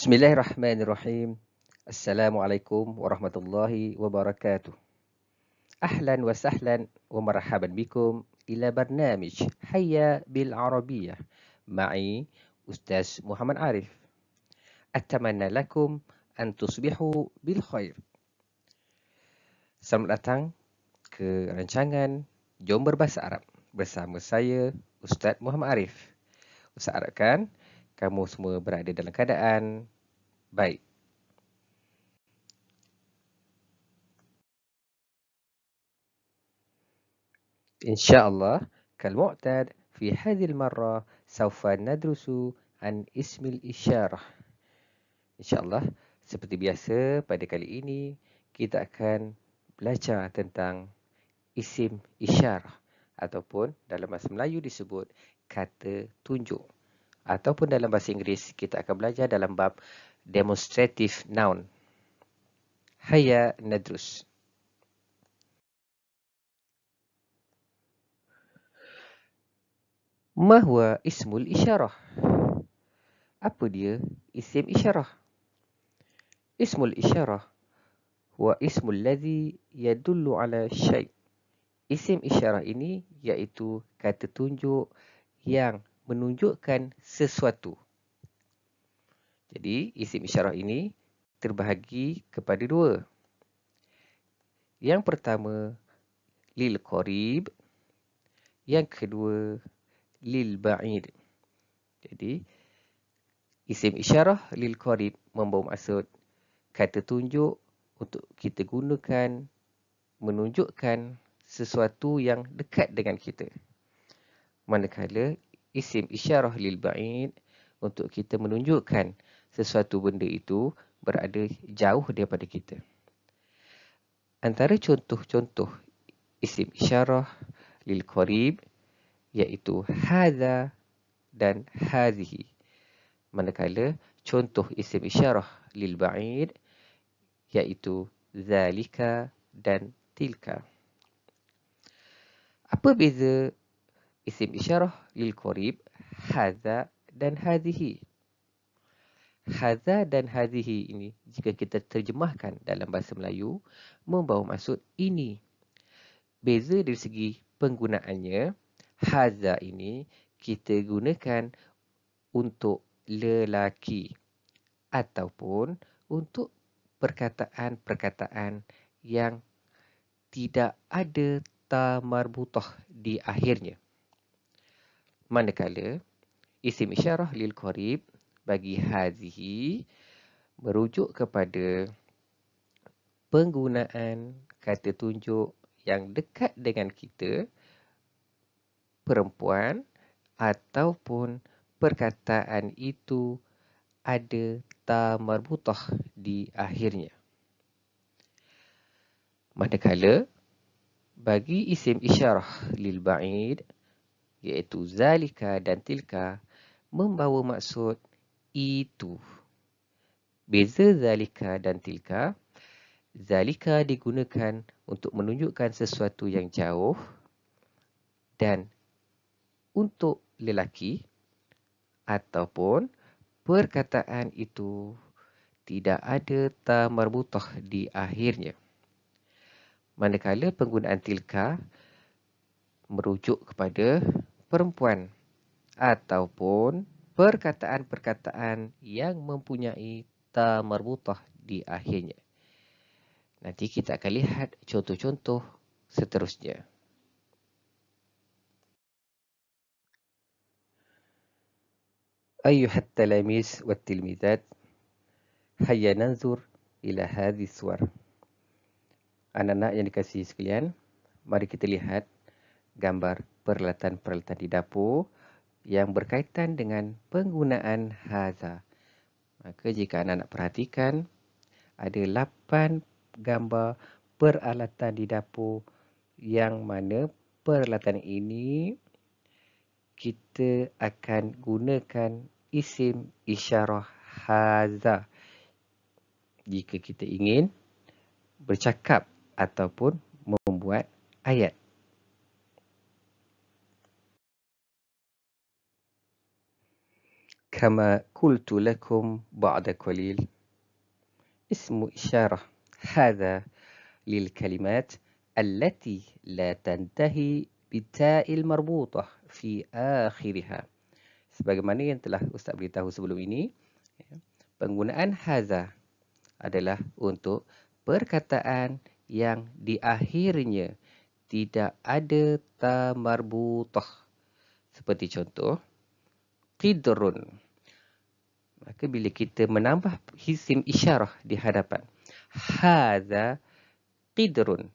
Bismillahirrahmanirrahim. Assalamualaikum warahmatullahi wabarakatuh. Ahlan wa sahlan wa marhaban bikum ila barnamij Hayya bil Arabiyyah ma'i Ustaz Muhammad Arif. Atamanna lakum an tusbihu bil khair. Selamat datang ke rancangan Jom Berbahasa Arab bersama saya Ustaz Muhammad Arif. Ustaz harapkan kamu semua berada dalam keadaan baik. إن شاء الله كالمعتاد في هذه المرة سوف ندرس عن اسم الإشارة. إن شاء الله seperti biasa pada kali ini kita akan belajar tentang isim isyarah ataupun dalam bahasa Melayu disebut kata tunjuk ataupun dalam bahasa Inggeris kita akan belajar dalam bab demonstrative noun. Hayya nadrus. Ma huwa ismul isyarah? Apa dia isim isyarah? Ismul isyarah huwa ismul ladzi yadullu ala syai'. Isim isyarah ini iaitu kata tunjuk yang menunjukkan sesuatu. Jadi isim isyarah ini terbahagi kepada dua. Yang pertama lil qarib, yang kedua lil ba'id. Jadi isim isyarah lil qarib membawa maksud kata tunjuk untuk kita gunakan menunjukkan sesuatu yang dekat dengan kita. Manakala isim isyarah lil ba'id untuk kita menunjukkan sesuatu benda itu berada jauh daripada kita. Antara contoh-contoh isim isyarah lil qarib iaitu hadza dan hadhihi. Manakala contoh isim isyarah lil ba'id iaitu zalika dan tilka. Apa beza isim isyarah lil qarib, hadza dan hadhihi? Hadza dan hadhihi ini jika kita terjemahkan dalam bahasa Melayu membawa maksud ini. Beza dari segi penggunaannya, hadza ini kita gunakan untuk lelaki ataupun untuk perkataan-perkataan yang tidak ada ta marbutah di akhirnya. Manakala isim isyarah lil qarib bagi hadhihi merujuk kepada penggunaan kata tunjuk yang dekat dengan kita, perempuan ataupun perkataan itu ada ta marbutah di akhirnya. Manakala bagi isim isyarah lil ba'id iaitu zalika dan tilka membawa maksud itu. Beza zalika dan tilka, zalika digunakan untuk menunjukkan sesuatu yang jauh dan untuk lelaki ataupun perkataan itu tidak ada ta marbutah di akhirnya. Manakala penggunaan tilka merujuk kepada perempuan ataupun perkataan-perkataan yang mempunyai ta marbutah di akhirnya. Nanti kita akan lihat contoh-contoh seterusnya. أيها التلاميذ والتلميذات هيا ننظر إلى هذه الصور. Anak-anak yang dikasihi sekalian, mari kita lihat gambar peralatan-peralatan di dapur yang berkaitan dengan penggunaan hadza. Maka jika anak-anak perhatikan, ada 8 gambar peralatan di dapur yang mana peralatan ini kita akan gunakan isim isyarah hadza jika kita ingin bercakap ataupun membuat ayat. كما قلت لكم بعد قليل اسم إشارة هذا للكلمات التي لا تنتهي بالتاء المربوطة في آخرها. Sebagaimana yang telah Ustaz beritahu sebelum ini, penggunaan haza adalah untuk perkataan yang di akhirnya tidak ada ta marbutah. Seperti contoh, qidrun. Maka bila kita menambah isim isyarah di hadapan hadza qidrun,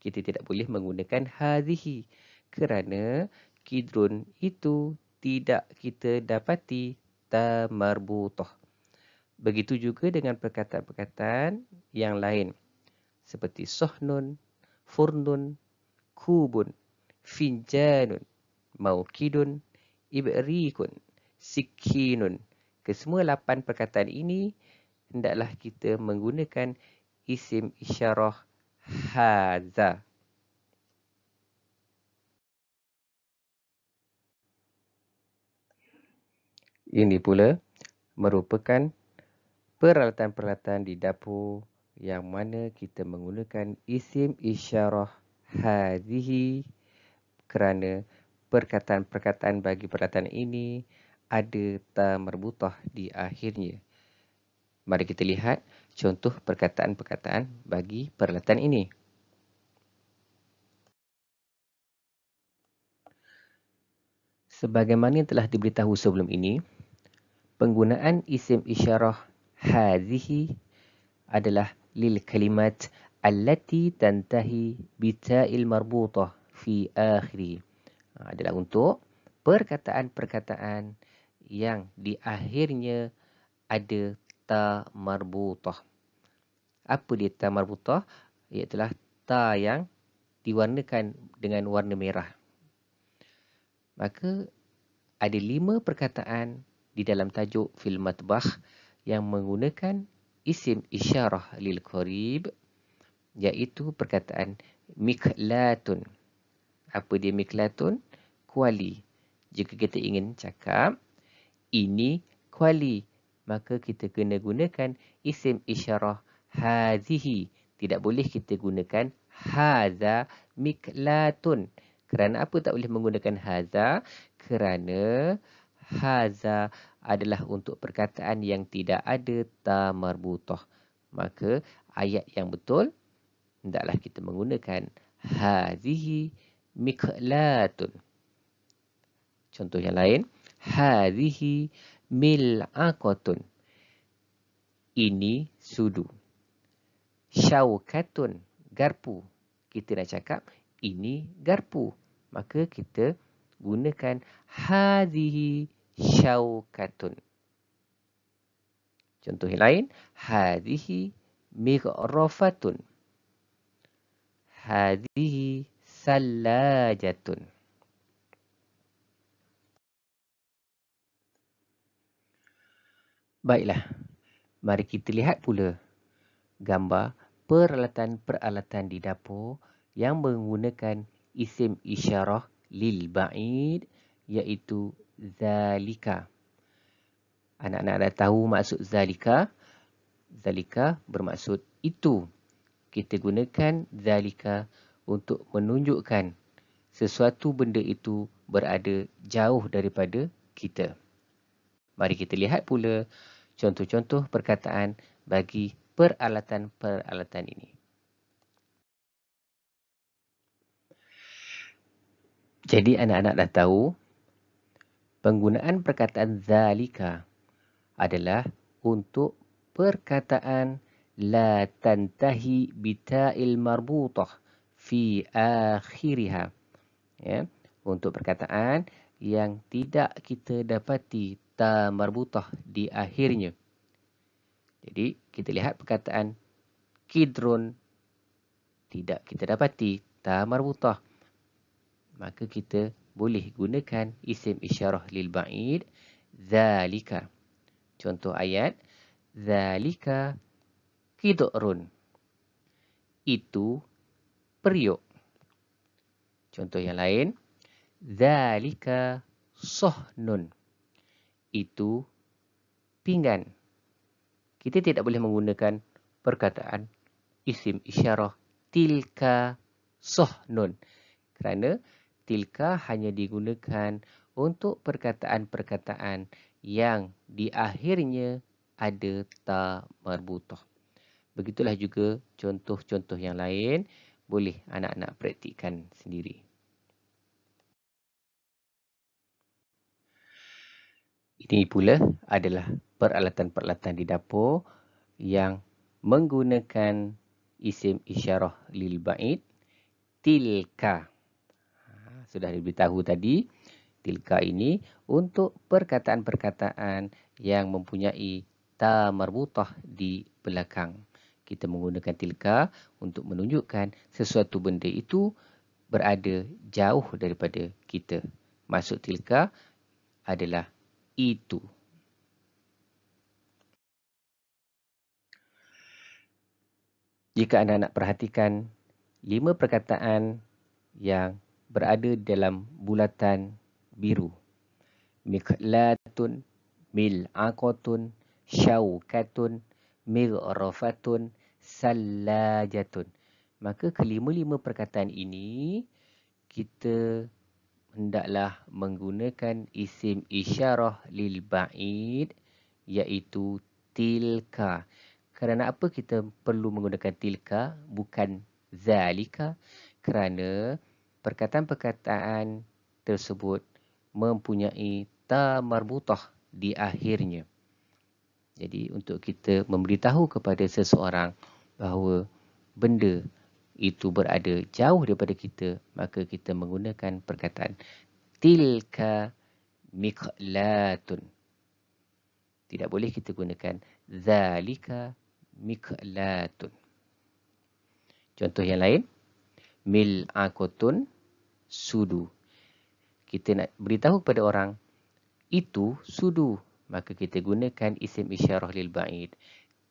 kita tidak boleh menggunakan hadhihi kerana qidrun itu tidak kita dapati ta marbutah. Begitu juga dengan perkataan-perkataan yang lain seperti sohnun, furnun, kubun, finjanun, maukidun, ibrikun, sikinun. Kesemua 8 perkataan ini hendaklah kita menggunakan isim isyarah haza. Ini pula merupakan peralatan-peralatan di dapur yang mana kita menggunakan isim isyarah hadhihi kerana perkataan-perkataan bagi peralatan ini ada ta marbutah di akhirnya. Mari kita lihat contoh perkataan-perkataan bagi peralatan ini. Sebagaimana yang telah diberitahu sebelum ini, penggunaan isim isyarah hadhihi adalah lil kalimat allati tantahi bita'il marbutah fi akhiri. Adalah untuk perkataan-perkataan yang di akhirnya ada ta marbutah. Apa dia ta marbutah? Iaitulah ta yang diwarnakan dengan warna merah. Maka ada 5 perkataan di dalam tajuk fil matbakh yang menggunakan isim isyarah lil qarib, iaitu perkataan miklatun. Apa dia miklatun? Kuali. Jika kita ingin cakap ini kuali, maka kita kena gunakan isim isyarah hadhihi. Tidak boleh kita gunakan hadza miklatun. Kerana apa tak boleh menggunakan hadza? Kerana hadza adalah untuk perkataan yang tidak ada ta marbutah. Maka ayat yang betul hendaklah kita menggunakan hadhihi miklatun. Contoh yang lain, hadhihi mil'aqatun. Ini sudu. Syaukatun, garpu. Kita nak cakap ini garpu. Maka kita gunakan hadhihi syaukatun. Contoh yang lain, hadhihi mighrafatun. Hadhihi salajatun. Baiklah, mari kita lihat pula gambar peralatan-peralatan di dapur yang menggunakan isim isyarah lil ba'id, iaitu zalika. Anak-anak dah tahu maksud zalika. Zalika bermaksud itu. Kita gunakan zalika untuk menunjukkan sesuatu benda itu berada jauh daripada kita. Mari kita lihat pula contoh-contoh perkataan bagi peralatan-peralatan ini. Jadi anak-anak dah tahu penggunaan perkataan zalika adalah untuk perkataan la tantahi bita'il marbutah fi akhiriha. Ya, untuk perkataan yang tidak kita dapati ta marbutah di akhirnya. Jadi kita lihat perkataan kidrun tidak kita dapati ta marbutah. Maka kita boleh gunakan isim isyarah lil ba'id zalika. Contoh ayat, zalika qidrun. Itu periuk. Contoh yang lain, zalika sohnun. Itu pinggan. Kita tidak boleh menggunakan perkataan isim isyarah tilka sohnun. Kerana tilka hanya digunakan untuk perkataan-perkataan yang di akhirnya ada ta marbutah. Begitulah juga contoh-contoh yang lain. Boleh anak-anak praktikkan sendiri. Ini pula adalah peralatan-peralatan di dapur yang menggunakan isim isyarah lil ba'id tilka. Sudah diberitahu tadi, tilka ini untuk perkataan-perkataan yang mempunyai ta marbutah di belakang. Kita menggunakan tilka untuk menunjukkan sesuatu benda itu berada jauh daripada kita. Maksud tilka adalah itu. Jika anda nak perhatikan 5 perkataan yang berada dalam bulatan biru. Miqlatun, mil'aqatun, syauqatun, mighrafatun, sallajatun. Maka kelima-lima perkataan ini kita hendaklah menggunakan isim isyarah lil ba'id iaitu tilka. Kerana apa kita perlu menggunakan tilka bukan zalika? Kerana perkataan-perkataan tersebut mempunyai ta marbutah di akhirnya. Jadi untuk kita memberitahu kepada seseorang bahawa benda itu berada jauh daripada kita, maka kita menggunakan perkataan tilka miqlatun. Tidak boleh kita gunakan zalika miqlatun. Contoh yang lain, mil'aqatun sudu. Kita nak beritahu kepada orang itu sudu, maka kita gunakan isim isyarah lil ba'id.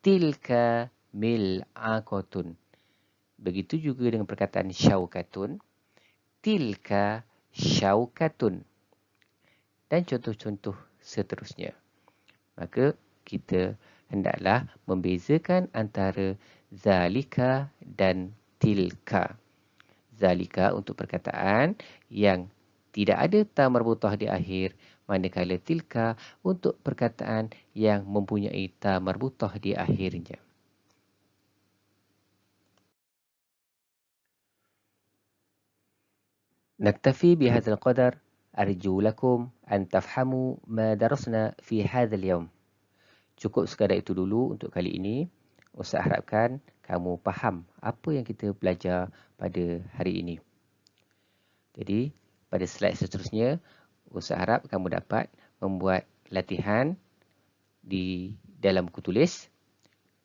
Tilka mil'aqatun. Begitu juga dengan perkataan syauqatun. Tilka syauqatun. Dan contoh-contoh seterusnya. Maka kita hendaklah membezakan antara zalika dan tilka. Zalika untuk perkataan yang tidak ada ta marbutah di akhir, manakala tilka untuk perkataan yang mempunyai ta marbutah di akhirnya. نكتفي بهذا القدر. أرجو لكم أن تفهموا ما درسنا في هذا اليوم. Cukup sekadar itu dulu untuk kali ini. Ustaz harapkan kamu faham apa yang kita belajar pada hari ini. Jadi, pada slide seterusnya, Ustaz harap kamu dapat membuat latihan di dalam buku tulis.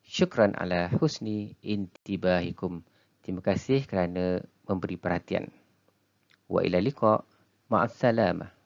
Syukran ala husni intibahikum. Terima kasih kerana memberi perhatian. Wa ila liqa. Ma'assalamah.